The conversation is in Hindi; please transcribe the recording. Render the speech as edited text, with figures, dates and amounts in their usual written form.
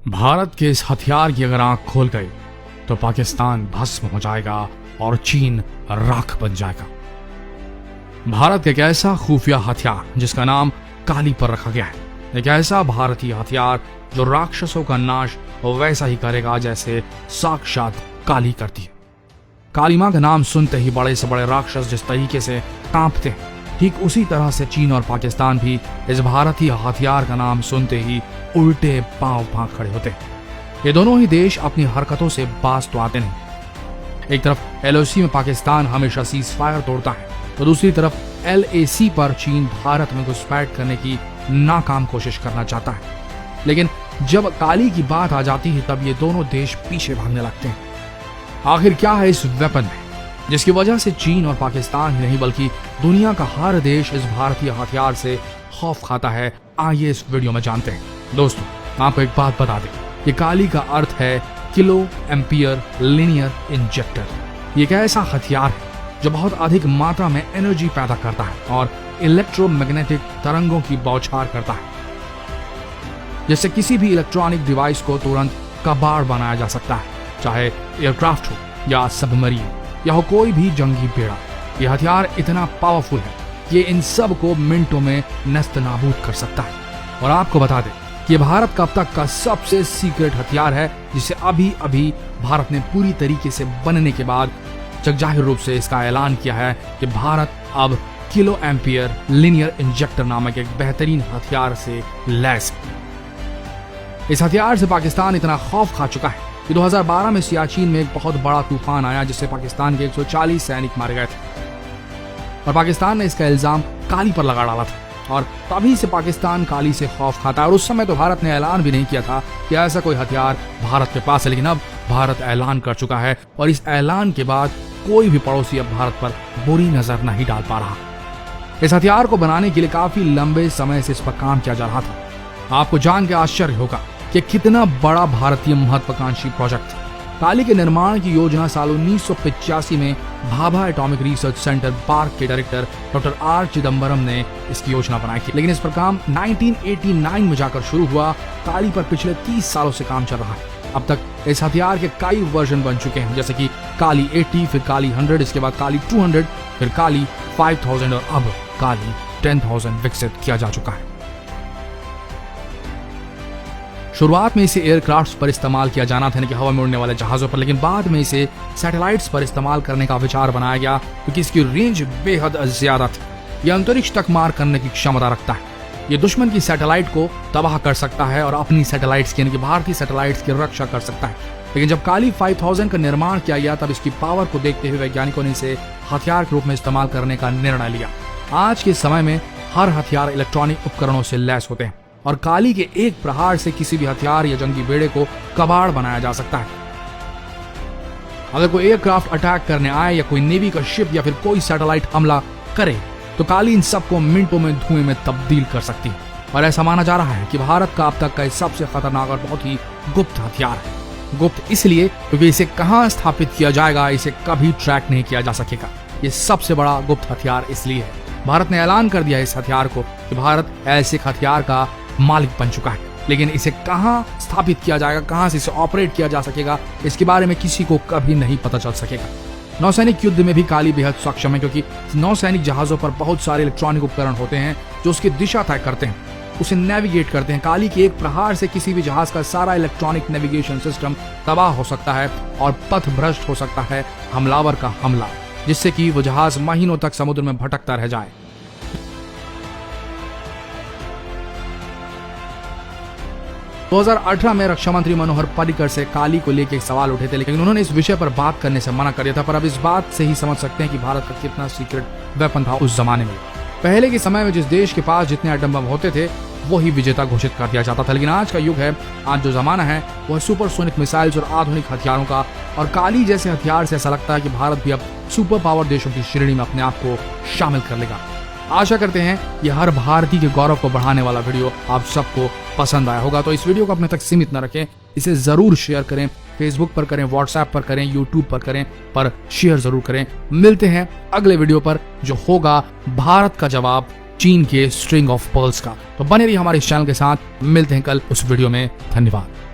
भारत के इस हथियार की अगर आंख खोल गई तो पाकिस्तान भस्म हो जाएगा और चीन राख बन जाएगा। भारत एक ऐसा खुफिया हथियार जिसका नाम काली पर रखा गया है, एक ऐसा भारतीय हथियार जो राक्षसों का नाश वैसा ही करेगा जैसे साक्षात काली करती है। काली मां का नाम सुनते ही बड़े से बड़े राक्षस जिस तरीके से कांपते हैं, ठीक उसी तरह से चीन और पाकिस्तान भी इस भारतीय हथियार का नाम सुनते ही उल्टे पांव फांक खड़े होते हैं। ये दोनों ही देश अपनी हरकतों से बाज तो आते नहीं। एक तरफ LOC में पाकिस्तान हमेशा सीज फायर तोड़ता है तो दूसरी तरफ LAC पर चीन भारत में घुसपैठ करने की नाकाम कोशिश करना चाहता है। लेकिन जब काली की बात आ जाती है तब ये दोनों देश पीछे भागने लगते हैं। आखिर क्या है इस वेपन में जिसकी वजह से चीन और पाकिस्तान ही नहीं बल्कि दुनिया का हर देश इस भारतीय हथियार से खौफ खाता है? आइए इस वीडियो में जानते हैं। दोस्तों, आपको एक बात बता दें, ये काली का अर्थ है किलो एम्पियर लीनियर इंजेक्टर। ये एक ऐसा हथियार है जो बहुत अधिक मात्रा में एनर्जी पैदा करता है और इलेक्ट्रोमैग्नेटिक तरंगों की बौछार करता है, जिससे किसी भी इलेक्ट्रॉनिक डिवाइस को तुरंत कबाड़ बनाया जा सकता है, चाहे एयरक्राफ्ट हो या सबमरीन या हो कोई भी जंगी बेड़ा। यह हथियार इतना पावरफुल है कि ये इन सब को मिनटों में नस्त नाबूद कर सकता है। और आपको बता दें कि भारत का अब तक का सबसे सीक्रेट हथियार है, जिसे अभी अभी भारत ने पूरी तरीके से बनने के बाद जगजाहिर रूप से इसका ऐलान किया है कि भारत अब किलो एम्पियर लीनियर इंजेक्टर नामक एक बेहतरीन हथियार से लैस है। इस हथियार से पाकिस्तान इतना खौफ खा चुका है कि 2012 में सियाचिन में एक बहुत बड़ा तूफान आया जिससे पाकिस्तान के 140 सैनिक मारे गए थे और पाकिस्तान ने इसका इल्जाम काली पर लगा डाला था और तभी से पाकिस्तान काली से खौफ खाता है। और उस समय तो भारत ने ऐलान भी नहीं किया था कि ऐसा कोई हथियार भारत के पास है, लेकिन अब भारत ऐलान कर चुका है और इस ऐलान के बाद कोई भी पड़ोसी अब भारत पर बुरी नजर नहीं डाल पा रहा। इस हथियार को बनाने के लिए काफी लंबे समय से इस पर काम किया जा रहा था। आपको जान के आश्चर्य होगा कि कितना बड़ा भारतीय महत्वाकांक्षी प्रोजेक्ट था। काली के निर्माण की योजना साल 1985 में Bhabha atomic research centre park के डायरेक्टर डॉक्टर R चिदम्बरम ने इसकी योजना बनाई थी, लेकिन इस पर काम 1989 में जाकर शुरू हुआ। काली पर पिछले 30 सालों से काम चल रहा है। अब तक इस हथियार के कई वर्जन बन चुके हैं, जैसे कि काली 80, फिर काली 100, इसके बाद काली 200, फिर काली 5000 और अब काली 10,000 विकसित किया जा चुका है। शुरुआत में इसे एयरक्राफ्ट्स पर इस्तेमाल किया जाना था, कि हवा में उड़ने वाले जहाजों पर, लेकिन बाद में इसे सैटेलाइट्स पर इस्तेमाल करने का विचार बनाया गया क्योंकि इसकी रेंज बेहद ज्यादा थी। यह अंतरिक्ष तक मार करने की क्षमता रखता है। ये दुश्मन की सैटेलाइट को तबाह कर सकता है और अपनी सैटेलाइट्स की यानी कि भारतीय सैटेलाइट्स की रक्षा कर सकता है। लेकिन जब काली 5000 का निर्माण किया गया तब इसकी पावर को देखते हुए वैज्ञानिकों ने इसे हथियार के रूप में इस्तेमाल करने का निर्णय लिया। आज के समय में हर हथियार इलेक्ट्रॉनिक उपकरणों से लैस होते हैं और काली के एक प्रहार से किसी भी हथियार या जंगी बेड़े को कबाड़ बनाया जा सकता है। अगर कोई एयरक्राफ्ट अटैक करने आए या कोई नेवी का शिप या फिर कोई सैटेलाइट हमला करे तो काली इन सबको मिनटों में धुएं में तब्दील कर सकती है। और ऐसा माना जा रहा है कि भारत का अब तक का सबसे खतरनाक और बहुत ही गुप्त हथियार है। गुप्त इसलिए क्योंकि इसे कहां स्थापित किया जाएगा इसे कभी ट्रैक नहीं किया जा सकेगा। ये सबसे बड़ा गुप्त हथियार इसलिए है। भारत ने ऐलान कर दिया इस हथियार को कि भारत ऐसे हथियार का मालिक बन चुका है, लेकिन इसे कहां स्थापित किया जाएगा, कहां से इसे ऑपरेट किया जा सकेगा, इसके बारे में किसी को कभी नहीं पता चल सकेगा। नौसैनिक युद्ध में भी काली बेहद सक्षम है क्योंकि नौसैनिक जहाजों पर बहुत सारे इलेक्ट्रॉनिक उपकरण होते हैं जो उसकी दिशा तय करते हैं, उसे नेविगेट करते हैं। काली के एक प्रहार से किसी भी जहाज का सारा इलेक्ट्रॉनिक नेविगेशन सिस्टम तबाह हो सकता है और पथ भ्रष्ट हो सकता है हमलावर का हमला, जिससे कि वो जहाज महीनों तक समुद्र में भटकता रह जाए। 2018 में रक्षा मंत्री मनोहर पर्रिकर से काली को लेकर सवाल उठे थे, लेकिन उन्होंने इस विषय पर बात करने से मना कर दिया था। पर अब इस बात से ही समझ सकते हैं कि भारत का कितना सीक्रेट वेपन था उस जमाने में। पहले के समय में जिस देश के पास जितने एटम बम होते थे वही विजेता घोषित कर दिया जाता था, लेकिन आज का युग है, आज जो जमाना है वह सुपरसोनिक मिसाइल्स और आधुनिक हथियारों का। और काली जैसे हथियार से ऐसा लगता है कि भारत भी अब सुपर पावर देशों की श्रेणी में अपने आप को शामिल कर लेगा। आशा करते हैं ये हर भारतीय के गौरव को बढ़ाने वाला वीडियो आप सबको पसंद आया होगा। तो इस वीडियो को अपने तक सीमित न रखें, इसे जरूर शेयर करें, फेसबुक पर करें, व्हाट्सएप पर करें, यूट्यूब पर करें, पर शेयर जरूर करें। मिलते हैं अगले वीडियो पर जो होगा भारत का जवाब चीन के स्ट्रिंग ऑफ पर्ल्स का। तो बने रहिए हमारे इस चैनल के साथ, मिलते हैं कल उस वीडियो में। धन्यवाद।